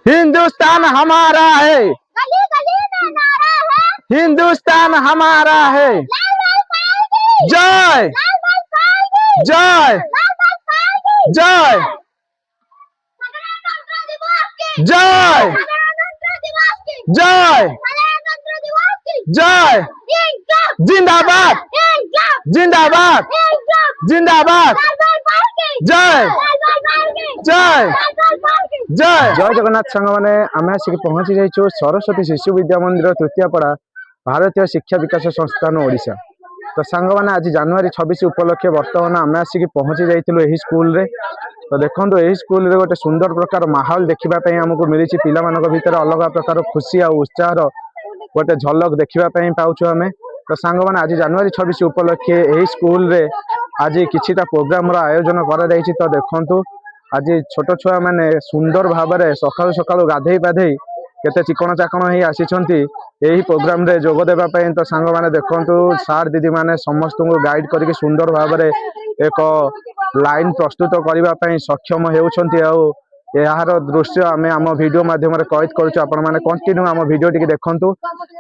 हिंदुस्तान हमारा है, गली गली में नारा है, हिंदुस्तान हमारा है। लाल लाल पाएगी, जय लाल लाल पाएगी, जय लाल लाल पाएगी। जय गणतंत्र दिवस की जय गणतंत्र दिवस की जय गणतंत्र दिवस की जय इंकलाब जिंदाबाद इंकलाब जिंदाबाद इंकलाब। जिंदाबाद लाल लाल पाएगी, जय लाल लाल पाएगी, जय लाल लाल पाएगी। जय जय जगन्नाथ सांग मैंने आम आसिक पहुंची जाइए सरस्वती शिशु विद्या मंदिर तृतीयपड़ा भारतीय शिक्षा विकास संस्थान ओडिशा। तो सांग मैंने आज जनवरी 26 उपलक्षे बर्तमान आम आसिक पहुंची जाइलु यही स्कूल रे। तो देखो यही स्कूल रे गोटे सुंदर प्रकार माहौल देखापी आमको मिली पिला भितर अलग प्रकार खुशी और उत्साह गोटे झलक देखापी पाऊँ आम। तो सांग मैंने आज जनवरी 26 उपलक्षे यही स्कूल रे आज किछिटा प्रोग्राम आयोजन कर तो देखु आज छोट छुआ मैंने सुंदर भाव में सकाळु सकाळु गाधे पाधे केते चिकन चाकण ही आसीचंती यही प्रोग्राम रे जोग देबा पई। तो सांग माने देखंतु सार दीदी माने समस्त को गाइड करके सुंदर भाव में एक लाइन प्रस्तुत करबा पई सक्षम हेउछंती। यार दृश्य आम आम वीडियो माध्यम कैद करूँ आपण मैंने कंटिन्यू आम वीडियो टी देखु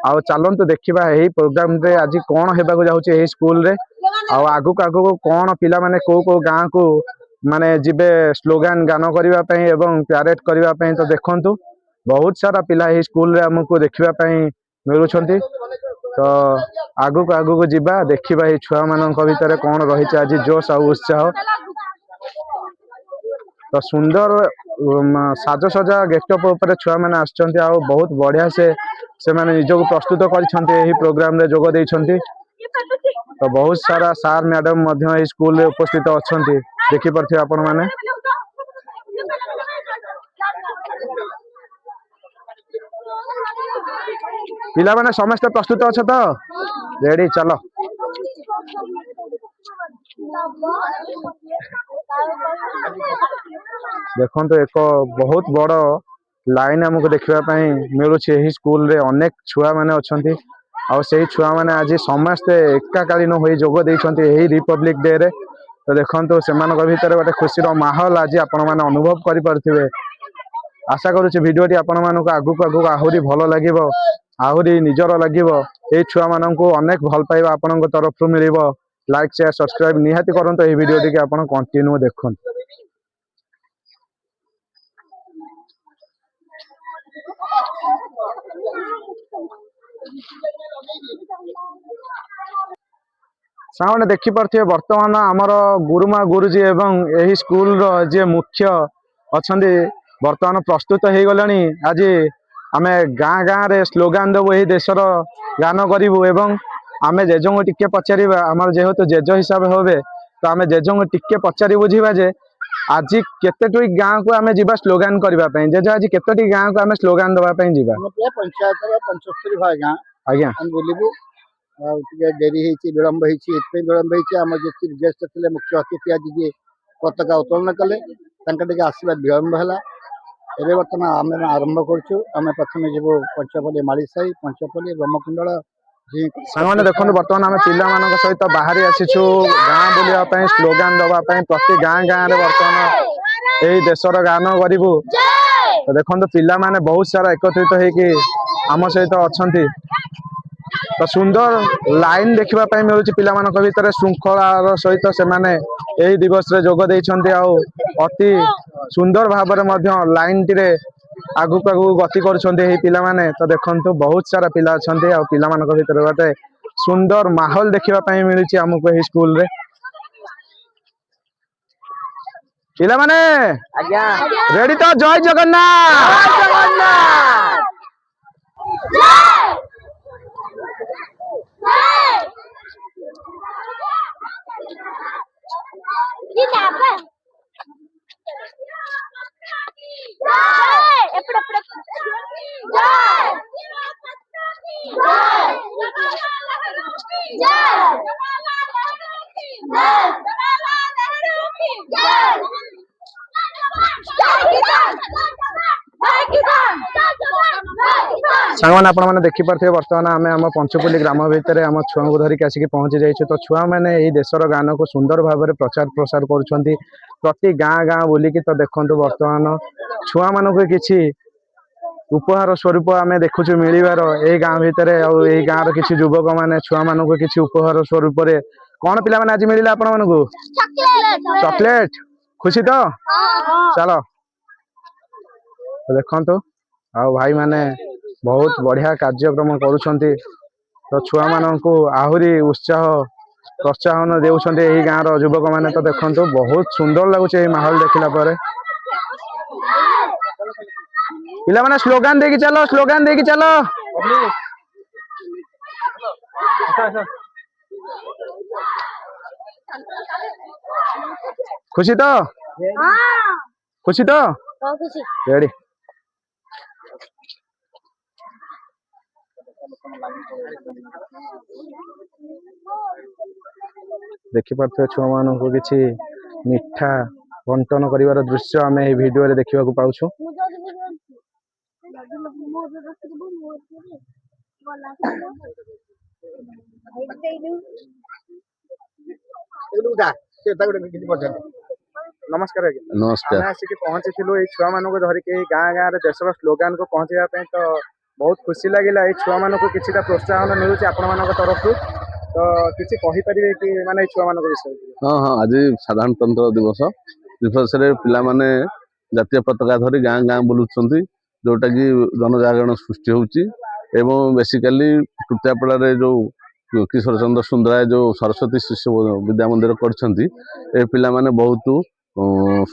आ चलतु देखा यही प्रोग्राम रे आज कौन होगा जाऊँगी यही स्कूल रे आगु आगु कौन पिला माने को गाँ को माने जिबे स्लोगान गान करने एवं प्यारेड करने। तो देखंतु बहुत सारा पिला यही स्कूल रे हमको देखापी मिलुछंती। तो आगु आगु जीवा देखा ये छुआ मान भीतर कौन रही आज जोश और उत्साह। तो सुंदर साजसजा गेटअप उपर छुआ मैंने आसछंती आ बहुत बढ़िया से माने निजको प्रस्तुत कर प्रोग्राम रे जोग देइछंती। तो बहुत सारा सार मैडम स्कूल रे उपस्थित अच्छा देखी पारे आपण मैंने। पिला माने समस्त प्रस्तुत अच्छा तो रेडी चलो। देखो तो एक बहुत बड़ लाइन आमको देखापी मिलूँ यही स्कूल रे अनेक छुआ मैंने अच्छा और से छुआ मैंने आज समस्ते एकाकालीन हो जोग देइछंती यही रिपब्लिक डे रे। तो देखो से भीतर गोटे खुशी माहौल आज आपण मैंने अनुभव करें। आशा करुच्ची भिडियोटी आपण मानक आगु आगु आहरी भल लगे आहरी निजर लगे ये छुआ मानक अनेक भल पाइबा आपण तरफ मिल। लाइक शेयर सब्सक्राइब निहाती करंतु ये वीडियोटी आपण कंटिन्यू देखुन। सामने देखी पारे बर्तमान आमर गुरुमा गुरुजी एवं यही स्कूल जी मुख्य अच्छा बर्तमान प्रस्तुत हो गले। आज आम गाँ गाँ रे स्लोगान देवु यही देशर गान करूँ एवं आम जेज को टिके पचार आम जेहेतु जेज हिसाब हे तो आम जेज को टिके पचारि बुझा जे आज केतोटी गाँ को आम जा स्लोगान करने जेज आज केतोटी गाँ को आम स्लोगान देवाई जा पंचायत 75 भाग गाँ आज्ञा बुलू डेरी विलम्ब विलम्ब आम जो चीफ गेस्ट थे मुख्य अतिथि आज जी पताका उत्तोलन कले आसवा विलम्ब है। एवं बर्तमान आम आरंभ करें प्रथम जीव पंचपल्ली मालीसाई पंचपल्ली ब्रह्मकुंडल सांग देखो बर्तमान आम पिला सहित बाहरी आसीचु गाँ बुलापी स्लोगान दवाई प्रति गाँ गाँ रे बर्तमान यही देशर गान करूँ। तो देखो पिला माने बहुत सारा एकत्रित होगी आम सहित अच्छा। तो सुंदर लाइन देखापी मिलूँ पिला भीतर श्रृंखलार सहित से माने यही दिवस रे जोग देइछंती अति सुंदर भाव में लाइन टी आगु आगु गति करुछंती पिला माने। तो देखंतु बहुत सारा पिला अछंती आ पिला मानक भीतर गोटे सुंदर माहौल देखापी मिलूँ आमको यही स्कूल रे। पिला माने रेडी तो जय जगन्नाथ। सांग मैंने देखी पारे बर्तमान आम आम पंचपल्ली ग्राम भितर आम छुआ को धरिक आसिक पहुंची जाइए। तो छुआ मैंने यही देशर गान को सुंदर भाव में प्रचार प्रसार करुँच प्रति गाँ गाँ बुलिकी। तो देखो बर्तमान छुआ मानक किसी उपहार स्वरूप आम देखुचु मिलबार ए गाँ भितर आई गाँव किसी युवक मैंने छुआ मान किसी उपहार स्वरूप कौन पिला माने आज मिलला आपण मानकु चॉकलेट खुशी तो चलो देखो आ भाई माने बहुत बढ़िया कार्यक्रम करुछंती तो छुआ मानकु आहुरी उत्साह प्रोत्साहन देउछंती एही गाँव रो युवक माने तो देखंतु बहुत सुंदर लागुचे एही माहौल देखिला परे पिला माने स्लोगन देकी चलो खुशी तो खुशी तो खुशी रेडी देखि पार्थिबे छुआ मानकु किछि मिठा बंटन करिवार दृश्य आमे ए वीडियो रे देखिबाकू पाउछु नमस्कार आज्ञा नमस्कार। आमे आसिक पहुंचीलु ए छुआ मानकु धरिके गाँ गाँ रे देशर स्लोगान को पहुंचाइबा पे तो बहुत खुशी लगिला ए छुआ मानकु किछिटा प्रोत्साहन मिलुची आपण मानक तरफु तो किछि कहि परिबे कि माने छुआ मानक विषय हाँ हाँ आज साधारणतंत्र दिवस दिवस पिला माने जातीय पताका धरी गाँ गाँ बुलुछंती जोटा कि जनजागरण सृष्टि होउची एवं बेसिकली टुटियापड़ा जो किशोर चंद्र सुंदराय जो सरस्वती शिशु विद्या मंदिर करछंती ए पिला माने बहुत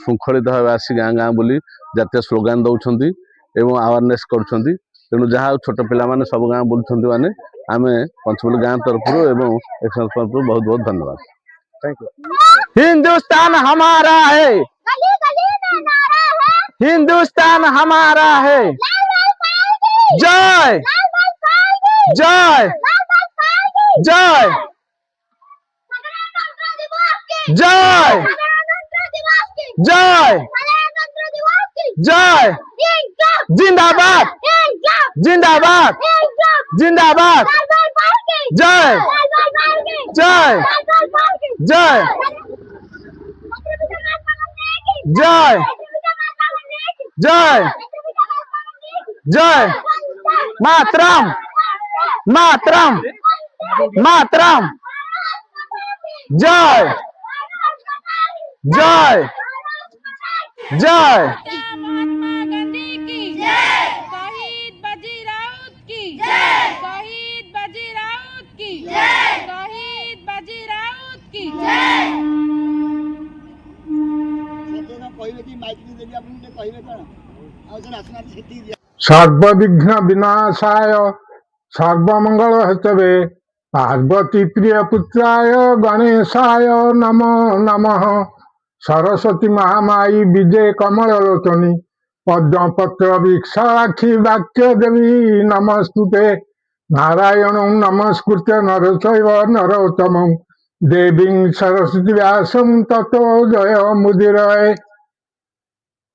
शृंखलित भाव आसी गाँ गाँ बुली जातीय स्लोगान दउछंती एवं अवेयरनेस करछंती तेणु जहाँ छोट पिला माने सब गाँ बुलछंती माने आमे पंचमली गाँ तरफ एवं एक्शन तरफ बहुत बहुत धन्यवाद। थैंक यू हिंदुस्तान हमारा है गली गली में नारा है हिंदुस्तान हमारा है लाल लाल पाएगी जय लाल लाल पाएगी जय लाल लाल पाएगी जय गणतंत्र दिवस की जय गणतंत्र दिवस की जय गणतंत्र दिवस की जय इंकम जिंदाबाद इंकम जिंदाबाद इंकम जिंदाबाद लाल लाल पाएगी जय लाल लाल पाएगी जय लाल लाल पाएगी जय जय जय जय मातरम मातरम मातरम जय जय जय महात्मा गांधी की जय शहीद बाजी राउत की जय शहीद बाजी राउत की जय शहीद बाजी राउत की जय सर्वविघ्न विनाशाय सर्वमंगल हेतवे पार्वती प्रिय पुत्राय गणेशाय नमो नमः सरस्वती महामाई विजय कमल लोचनी पद्मपत्र वीक्षाक्षी वाक्य देवी नमस्तुते नारायण नमस्कृत्य नरचैव नरोत्तमं देवीं सरस्वती व्यासं ततो जय मुदिरय।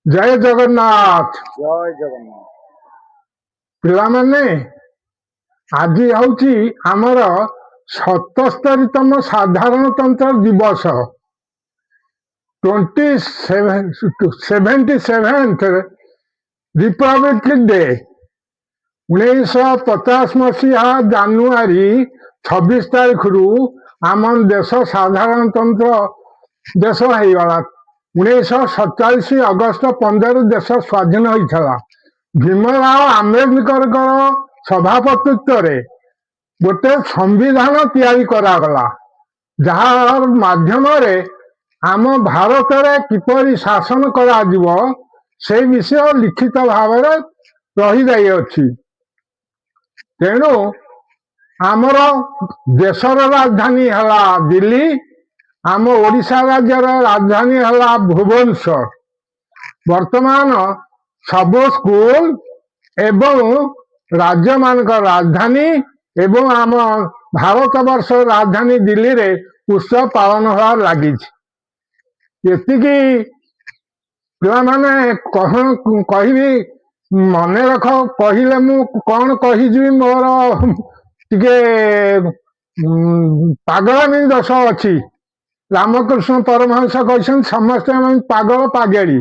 जय जगन्नाथ। जय जगन्नाथ पिलामाने आज हूँ आमर 77तम साधारणतंत्र दिवस 77th रिपब्लिक डे 1950 मसीहा जानुआरी 26 तारीख रु आम देश साधारणतंत्र देश हो गला 1947 अगस्त 15 देश स्वाधीन होता भीमराव आंबेडकर सभापतित्व गोटे संविधान तैयारी करागला जार माध्यम आम भारत रे किपरि शासन करा जीवो से विषय लिखित भाव रही जाइए। तेणु आमर देशर राजधानी है दिल्ली आम ओडिशा राज्यर राजधानी है भुवनेश्वर वर्तमान सबो स्कूल एवं राज्य मान राजधानी एवं आम भारत वर्ष राजधानी दिल्ली रे उत्सव पालन होवार लगी एति पिलाने कहबी मन रख कहले मु कौन कहीजी मोर टिके पागलामी दोष अच्छी रामकृष्ण परमहंस कहते समस्ते पागल पागेड़ी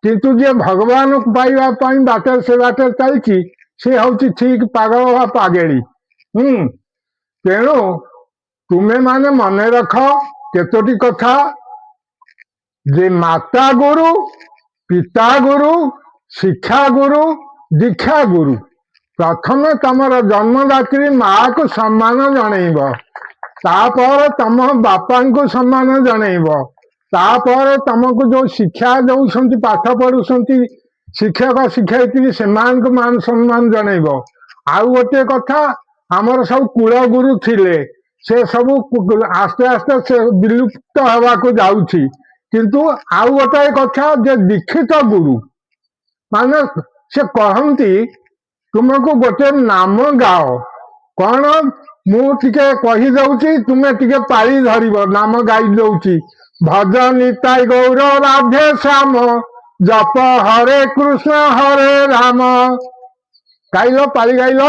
କିନ୍ତୁ ଯିଏ ଭଗବାନଙ୍କୁ ପାଇବା ପାଇଁ ବାଟରେ ସେ ବାଟରେ ଚାଲିଛି ସେ ହଉଛି ଠିକ ପାଗଳ ବା ପାଗେଳି। ତେଣୁ ତୁମେ ମାନେ ମନେ ରଖ କେତୋଟି କଥା ଯେ ମାତା ଗୁରୁ, ପିତା ଗୁରୁ, ଶିକ୍ଷା ଗୁରୁ, ଦୀକ୍ଷା ଗୁରୁ। ପ୍ରଥମେ ତମର ଜନ୍ମଦାତ୍ରୀ ମାକୁ ସମ୍ମାନ ଜଣେଇବ, ତାପରେ ତମ ବାପାଙ୍କୁ ସମ୍ମାନ ଜଣେଇବ, ତାପରେ ତମକୁ ଯୋଉ ଶିକ୍ଷା ଦଉଛନ୍ତି ପାଠ ପଢୁଛନ୍ତି ଶିକ୍ଷକ ଶିକ୍ଷୟିତ୍ରୀ ସେମାନଙ୍କୁ ମାନ ସମ୍ମାନ ଜଣେଇବ। ଆଉ ଗୋଟେ କଥା, ଆମର ସବୁ କୁଳ ଗୁରୁ ଥିଲେ ସେ ସବୁ ଆସ୍ତେ ଆସ୍ତେ ସେ ବିଲୁପ୍ତ ହେବାକୁ ଯାଉଛି। କିନ୍ତୁ ଆଉ ଗୋଟାଏ କଥା ଯେ ଦୀକ୍ଷିତ ଗୁରୁ ମାନେ ସେ କହନ୍ତି ତୁମକୁ ଗୋଟେ ନାମ ଗାଅ। କଣ ମୁଁ ଟିକେ କହିଦଉଛି ତୁମେ ଟିକେ ପାଳି ଧରିବ। ନାମ ଗାଇ ଦଉଛି, ଭଜ ନିତାଇ ଗୌର ରାଧେ ଶ୍ୟାମ, ଜପ ହରେ କୃଷ୍ଣ ହରେ ରାମ। ଗାଇଲ, ପାଳି ଗାଇଲ।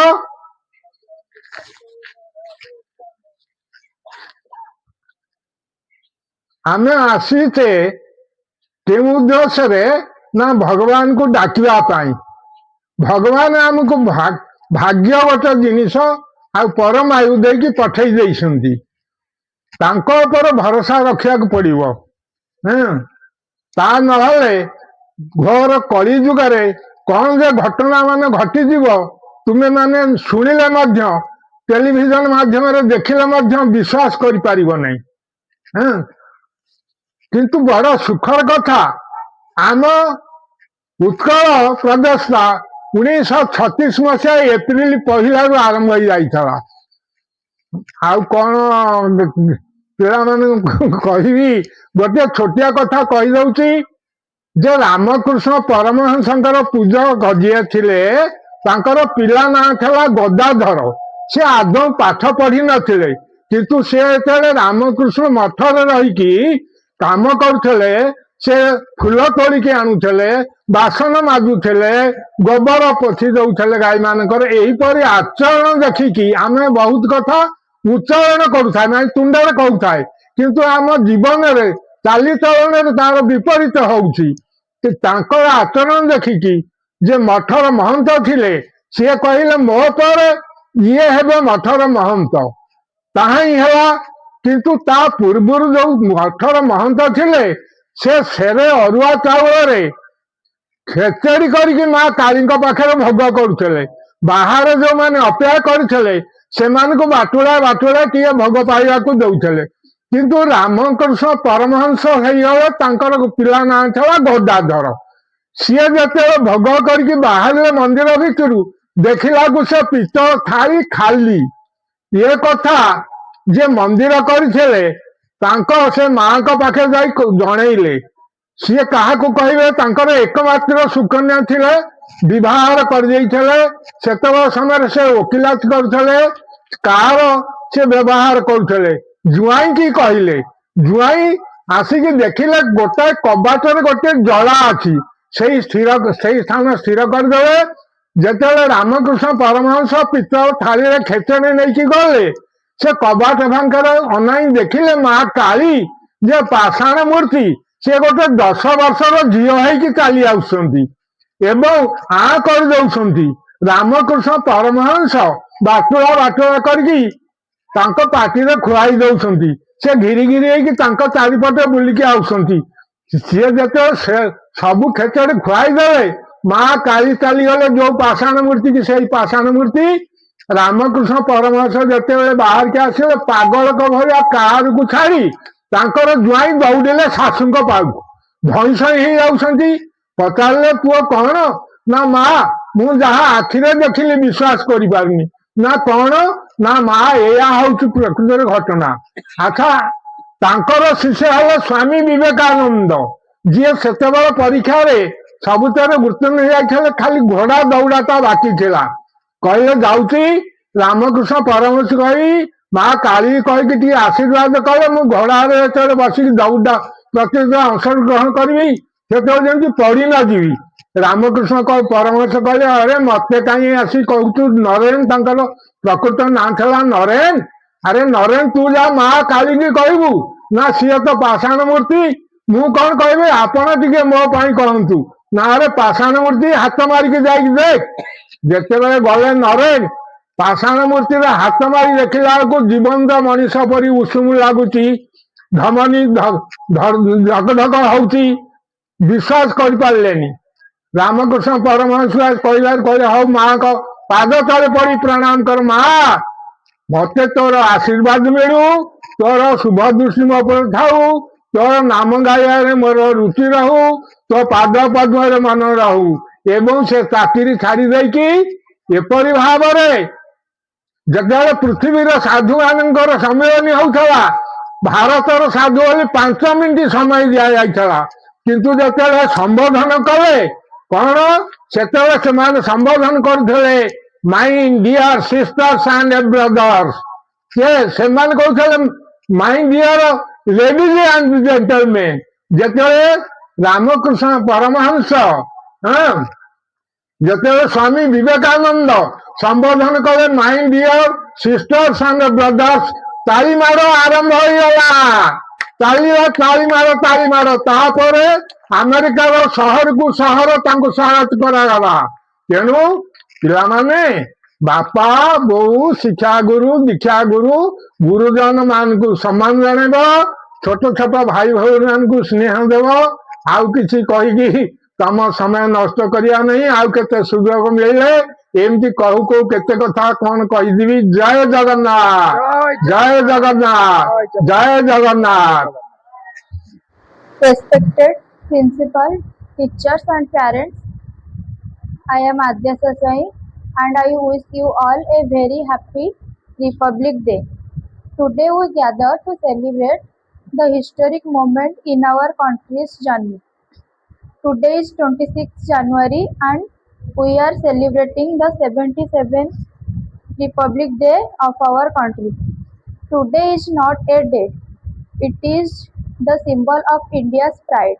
ଆମେ ଆସିଛେ କେଉଁ ଉଦ୍ଦେଶ୍ୟରେ ନା ଭଗବାନଙ୍କୁ ଡାକିବା ପାଇଁ। ଭଗବାନ ଆମକୁ ଭାଗ୍ୟ ଗୋଟେ ଜିନିଷ ଆଉ ପରମାୟୁ ଦେଇକି ପଠେଇ ଦେଇଛନ୍ତି, ତାଙ୍କ ଉପରେ ଭରସା ରଖିବାକୁ ପଡିବ। ତା ନହେଲେ ଘୋର କଳି ଯୁଗରେ କଣ ଯେ ଘଟଣା ମାନେ ଘଟିଯିବ ତୁମେ ମାନେ ଶୁଣିଲେ ମଧ୍ୟ ଟେଲିଭିଜନ ମାଧ୍ୟମରେ ଦେଖିଲେ ମଧ୍ୟ ବିଶ୍ୱାସ କରିପାରିବ ନାହିଁ। କିନ୍ତୁ ବଡ ସୁଖର କଥା, ଆମ ଉତ୍କଳ ପ୍ରଦେଶଟା 1936 ମସିହା ଏପ୍ରିଲ 1ରୁ ଆରମ୍ଭ ହେଇଯାଇଥିଲା। ଆଉ କଣ ପିଲାମାନଙ୍କୁ କହିବି, ଗୋଟେ ଛୋଟିଆ କଥା କହିଦଉଛି ଯେ ରାମକୃଷ୍ଣ ପରମହଂସଙ୍କର ପୂଜକ ଯିଏ ଥିଲେ ତାଙ୍କର ପିଲା ନାଁ ଥିଲା ଗଦାଧର। ସେ ଆଦୌ ପାଠ ପଢି ନଥିଲେ, କିନ୍ତୁ ସେ ଯେତେବେଳେ ରାମକୃଷ୍ଣ ମଠରେ ରହିକି କାମ କରୁଥିଲେ, ସେ ଫୁଲ ତୋଳିକି ଆଣୁଥିଲେ, ବାସନ ମାଜୁଥିଲେ, ଗୋବର ପୋଛି ଦଉଥିଲେ ଗାଈ ମାନଙ୍କର। ଏହିପରି ଆଚରଣ ଦେଖିକି ଆମେ ବହୁତ କଥା ଉଚ୍ଚାରଣ କରୁଥାଏ, ମାନେ ତୁଣ୍ଡରେ କହୁଥାଏ, କିନ୍ତୁ ଆମ ଜୀବନରେ ଚାଲିଚଳନରେ ତାର ବିପରୀତ ହଉଛି। ତାଙ୍କର ଆଚରଣ ଦେଖିକି ଯେ ମଠର ମହନ୍ତ ଥିଲେ ସିଏ କହିଲେ ମୋ ପରେ ଇଏ ହେବେ ମଠର ମହନ୍ତ। ତାହା ହିଁ ହେଲା। କିନ୍ତୁ ତା ପୂର୍ବରୁ ଯୋଉ ମଠର ମହନ୍ତ ଥିଲେ ସେ ସେରେ ଅରୁଆ ଚାଉଳରେ ଖେଚେଡି କରିକି ମା କାଳୀଙ୍କ ପାଖରେ ଭୋଗ କରୁଥିଲେ। ବାହାରେ ଯୋଉମାନେ ଅପେକ୍ଷା କରିଥିଲେ ସେମାନଙ୍କୁ ବାଟୁଳା ଟିକେ ଭୋଗ ପାଇବାକୁ ଦଉଥିଲେ। କିନ୍ତୁ ରାମକୃଷ୍ଣ ପରମହଂସ ହେଇଗଲେ, ତାଙ୍କର ପିଲା ନାଁ ଥିଲା ଗଦାଧର। ସିଏ ଯେତେବେଳେ ଭୋଗ କରିକି ବାହାରିଲେ ମନ୍ଦିର ଭିତରୁ, ଦେଖିଲାକୁ ସେ ପିତ୍ତଳ ଥାଳି ଖାଲି। ଏ କଥା ଯେ ମନ୍ଦିର କରିଥିଲେ ତାଙ୍କ ସେ ମାଙ୍କ ପାଖରେ ଯାଇ ଜଣେଇଲେ। ସିଏ କାହାକୁ କହିବେ, ତାଙ୍କର ଏକମାତ୍ର ସୁକନ୍ୟା ଥିଲେ, ବିବାହ କରିଦେଇଥିଲେ। ସେତେବେଳେ ସମୟରେ ସେ ଓକିଲାତି କରୁଥିଲେ, କାର ସେ ବ୍ୟବହାର କରୁଥିଲେ। ଜୁଆଇଁକି କହିଲେ, ଜୁଆଇଁ ଆସିକି ଦେଖିଲେ ଗୋଟାଏ କବାଟରେ ଗୋଟେ ଜଳା ଅଛି, ସେଇ ସ୍ଥାନ ସ୍ଥିର କରିଦେବେ। ଯେତେବେଳେ ରାମକୃଷ୍ଣ ପରମହଂସ ପିତ୍ତଳ ଥାଳିରେ ଖେଚେଡି ନେଇକି ଗଲେ, ସେ କବାଟ ଭାଙ୍କରେ ଅନାଇ ଦେଖିଲେ ମା କାଳୀ ଯେ ପାଷାଣ ମୂର୍ତ୍ତି, ସେ ଗୋଟେ 10 ବର୍ଷର ଝିଅ ହେଇକି ଚାଲି ଆସୁଛନ୍ତି ଏବଂ କରିଦଉଛନ୍ତି। ରାମକୃଷ୍ଣ ପରମହଂସ ବାଟୁଳା କରିକି ତାଙ୍କ ପାଟିରେ ଖୁଆଇ ଦଉଛନ୍ତି। ସେ ଘିରି ହେଇକି ତାଙ୍କ ଚାରିପଟେ ବୁଲିକି ଆସୁଛନ୍ତି। ସିଏ ଯେତେବେଳେ ସବୁ ଖେଚେଡି ଖୁଆଇ ଦେଲେ, ମା କାଳୀ ଚାଲିଗଲେ ଯୋଉ ପାଷାଣ ମୂର୍ତ୍ତି କି ସେଇ ପାଷାଣ ମୂର୍ତ୍ତି। ରାମକୃଷ୍ଣ ପରମହଂସ ଯେତେବେଳେ ବାହାରିକି ଆସିଲେ, ପାଗଳକ ଭଳିଆ କାରକୁ ଛାଡି ତାଙ୍କର ଜ୍ୱାଇଁ ଦୌଡ଼ିଲେ ଶାଶୁଙ୍କ ପାଖକୁ, ଧଇଁ ସଇଁ ହେଇଯାଉଛନ୍ତି। ପଚାରିଲେ ପୁଅ କଣ? ନା ମା ମୁଁ ଯାହା ଆଖିରେ ଦେଖିଲି ବିଶ୍ୱାସ କରିପାରୁନି। ନା କଣ? ନା ମା ଏଇଆ ହଉଛି ପ୍ରକୃତରେ ଘଟଣା। ଆଚ୍ଛା, ତାଙ୍କର ଶିଷ୍ୟ ହେଲେ ସ୍ୱାମୀ ବିବେକାନନ୍ଦ, ଯିଏ ସେତେବେଳେ ପରୀକ୍ଷାରେ ସବୁଥିରେ ଉତ୍ତୀର୍ଣ୍ଣ ହେଇଯାଇଥିଲେ, ଖାଲି ଘୋଡା ଦୌଡାଟା ବାକି ଥିଲା। କହିଲେ ଯାଉଛି ରାମକୃଷ୍ଣ ପରମହଂସ କହି ମା କାଳୀ କହିକି ଟିକେ ଆଶୀର୍ବାଦ କଲେ, ମୁଁ ଘୋଡାରେ ଯେତେବେଳେ ବସିକି ଦୌଡା ପ୍ରତିଯୋଗିତା ଅଂଶଗ୍ରହଣ କରିବି ସେତେବେଳେ ଯେମିତି ପଡି ନ ଯିବି। ରାମକୃଷ୍ଣ ପରମହଂସ କହିଲେ, ଆରେ ମତେ କାହିଁ ଆସି କହୁଛୁ ନରେନ? ତାଙ୍କର ପ୍ରକୃତ ନାଁ ଥିଲା ନରେନ। ଆରେ ନରେନ ତୁ ଯା ମା କାଳୀକି କହିବୁ। ନା ସିଏ ତ ପାଷାଣ ମୂର୍ତ୍ତି, ମୁଁ କଣ କହିବି, ଆପଣ ଟିକେ ମୋ ପାଇଁ କହନ୍ତୁ। ନାରେ ପାଷାଣ ମୂର୍ତ୍ତି ହାତ ମାରିକି ଯାଇକି ଦେଖ। ଯେତେବେଳେ ଗଲେ ନରେନ ପାଷାଣ ମୂର୍ତ୍ତିରେ ହାତ ମାରି ଦେଖିଲା ବେଳକୁ ଜୀବନ୍ତ ମଣିଷ ପରି ଉଷୁମ ଲାଗୁଛି, ଧମନୀ ଧକ ହଉଛି, ବିଶ୍ୱାସ କରିପାରିଲେନି। ରାମକୃଷ୍ଣ ପରମହଂସ କହିଲେ ହଉ ମାଙ୍କ ପାଦ ତଳେ ପଡି ପ୍ରଣାମ କର। ମା ମତେ ତୋର ଆଶୀର୍ବାଦ ମିଳୁ, ତୋର ଶୁଭ ଦୃଷ୍ଟି ମୋ ଉପରେ ଥାଉ, ତୋର ନାମ ଗାଇବାରେ ମୋର ରୁଚି ରହୁ, ତୋ ପାଦ ପଦ୍ମରେ ମନ ରହୁ। ଏବଂ ସେ ଚାକିରି ଛାଡି ଦେଇକି ଏପରି ଭାବରେ ଯେତେବେଳେ ପୃଥିବୀର ସାଧୁମାନଙ୍କର ସମ୍ମିଳନୀ ହଉଥିଲା, ଭାରତର ସାଧୁ ବୋଲି 5 ମିନିଟ ସମୟ ଦିଆଯାଇଥିଲା, କିନ୍ତୁ ଯେତେବେଳେ ସମ୍ବୋଧନ କଲେ କଣ, ସେତେବେଳେ ସେମାନେ ସମ୍ବୋଧନ କରୁଥିଲେ ମାଇ ଡିଅର ସିଷ୍ଟର୍ସ ଆଣ୍ଡ ବ୍ରଦର୍ସ। ସେମାନେ କହୁଥିଲେ ମାଇ ଡିଅର ଲେଡିଜ ଆଣ୍ଡ ଜେଣ୍ଟଲମେନ୍। ଯେତେବେଳେ ରାମକୃଷ୍ଣ ପରମହଂସ ଯେତେବେଳେ ସ୍ୱାମୀ ବିବେକାନନ୍ଦ ସମ୍ବୋଧନ କଲେ ମାଇ ଡିଅର ସିଷ୍ଟର୍ସ ଆଣ୍ଡ ବ୍ରଦର୍ସ, ତାଳି ମାଡ଼ ଆରମ୍ଭ ହେଇଗଲା। ତାଳି ମାଡ଼। ତାପରେ ଆମେରିକାର ସହରକୁ ସହର ତାଙ୍କୁ ସହାୟତା କରାଗଲା। ତେଣୁ ପିଲାମାନେ ବାପା ବୋଉ ଶିକ୍ଷାଗୁରୁ ଦୀକ୍ଷାଗୁରୁ ଗୁରୁଜନ ମାନଙ୍କୁ ସମ୍ମାନ ଜଣେଇବ, ଛୋଟ ଛୋଟ ଭାଇ ଭଉଣୀ ମାନଙ୍କୁ ସ୍ନେହ ଦେବ। ଆଉ କିଛି କହିକି ତମ ସମୟ ନଷ୍ଟ କରିବା ନାହିଁ। ଆଉ କେତେ ସୁଯୋଗ ମିଳିଲେ ଏମିତି କହୁ କହୁ କେତେ କଥା କଣ କହିଯିବି। ଜୟ ଜଗନ୍ନାଥ, ଜୟ ଜଗନ୍ନାଥ, ଜୟ Jagannath. Respected principal, teachers and parents, I am Adya Sasai and I wish you all a very happy Republic Day. Today we gather to celebrate the historic moment in our country's journey. Today is 26th January and we are celebrating the 77th Republic Day of our country. Today is not a date, it is the symbol of India's pride.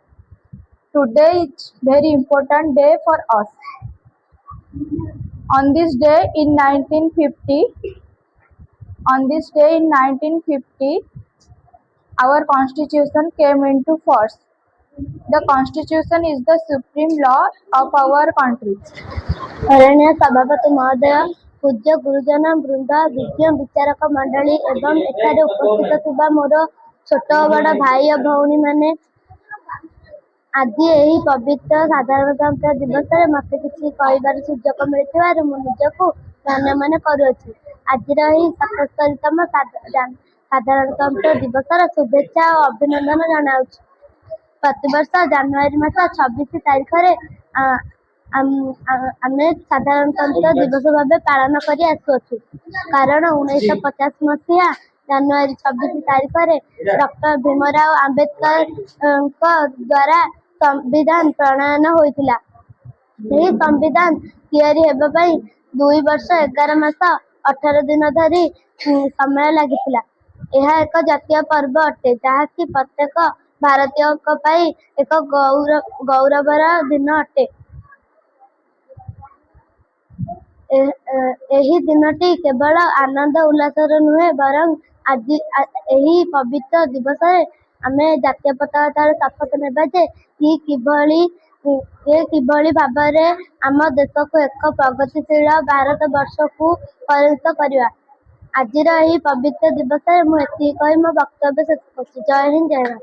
Today is very important day for us. On this day in 1950, our constitution came into force. The constitution is the supreme law of our country. अरण्य सभापति महोदय, पूज्य गुरुजन वृंद, विज्ञ विचारक मंडली एवं एठारे उपस्थित थिबा मोर छोट बड़ भाई और भौणी माने, आज यही पवित्र साधारणतंत्र दिवस में मत किसी कहबार सुजोग मिलथिबार मु निजको धन्य मन करुअछि। आज 77तम साधारणतंत्र दिवस शुभेच्छा और अभिनंदन जनाउछि। प्रतिवर्ष जनवरी मास 26 तारीख रे आमे साधारणतंत्र दिवस भाव पालन करी आसुअछु। कारण 1950 मसीहा जनवरी 26 तारीख रे डॉक्टर भीमराव आंबेडकर द्वारा संविधान प्रणयन होइतिला। यही संविधान तैयारी हेबा पई 2 वर्ष 11 मास 18 दिन धरी समय लागितिला। यह एक जातीय पर्व अटे जहाँकि प्रत्येक भारतीय एक गौरवर दिन अटे। एही दिनटी केवल आनंद उल्लासर नुहे बरं आज यही पवित्र दिवस आमे जातीय पताका तले शपथ नेबा जे किभली भाबरे आम देश को एक प्रगतिशील भारत वर्ष को परिणत करवा। आज यही पवित्र दिवस मुझे कही मो वक्तव्य शेष करुछि। जय हिंद, जय भारत।